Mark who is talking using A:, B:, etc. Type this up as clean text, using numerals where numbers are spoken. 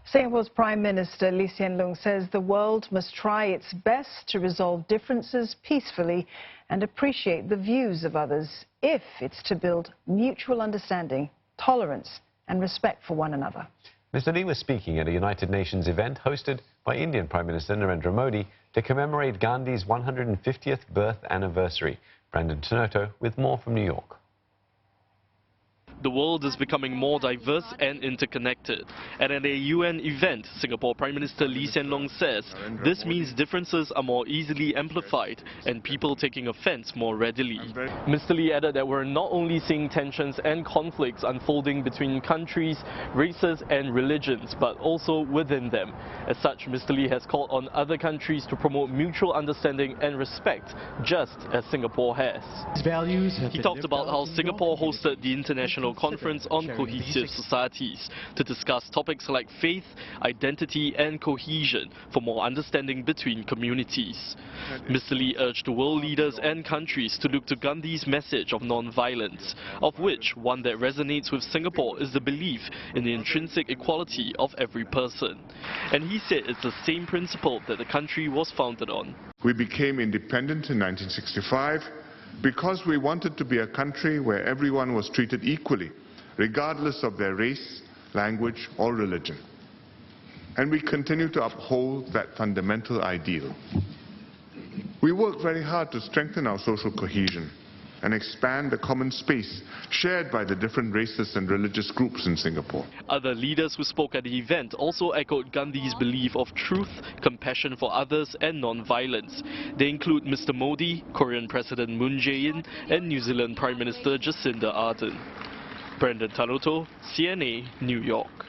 A: Singapore's Prime Minister Hsien says the world must try its best to resolve differences peacefully and appreciate the views of others if it's to build mutual understanding, tolerance and respect for one another.
B: Mr. Lee was speaking at a United Nations event hosted by Indian Prime Minister Narendra Modi to commemorate Gandhi's 150th birth anniversary. Brandon Tenoto with more from New York.
C: The world is becoming more diverse and interconnected. And at a UN event, Singapore Prime Minister Hsien says this means differences are more easily amplified and people taking offense more readily. Mr. Lee added that we're not only seeing tensions and conflicts unfolding between countries, races and religions, but also within them. As such, Mr. Lee has called on other countries to promote mutual understanding and respect, just as Singapore has. He talked about how Singapore hosted the International Conference on Cohesive Societies to discuss topics like faith, identity and cohesion for more understanding between communities. Mr. Lee urged world leaders and countries to look to Gandhi's message of non-violence, of which one that resonates with Singapore is the belief in the intrinsic equality of every person. And he said it's the same principle that the country was founded on.
D: We became independent in 1965 because we wanted to be a country where everyone was treated equally, regardless of their race, language or religion. And we continue to uphold that fundamental ideal. We worked very hard to strengthen our social cohesion and expand the common space shared by the different races and religious groups in Singapore.
C: Other leaders who spoke at the event also echoed Gandhi's belief of truth, compassion for others and non-violence. They include Mr. Modi, Korean President Moon Jae-in and New Zealand Prime Minister Jacinda Ardern. Brandon Tenoto, CNA, New York.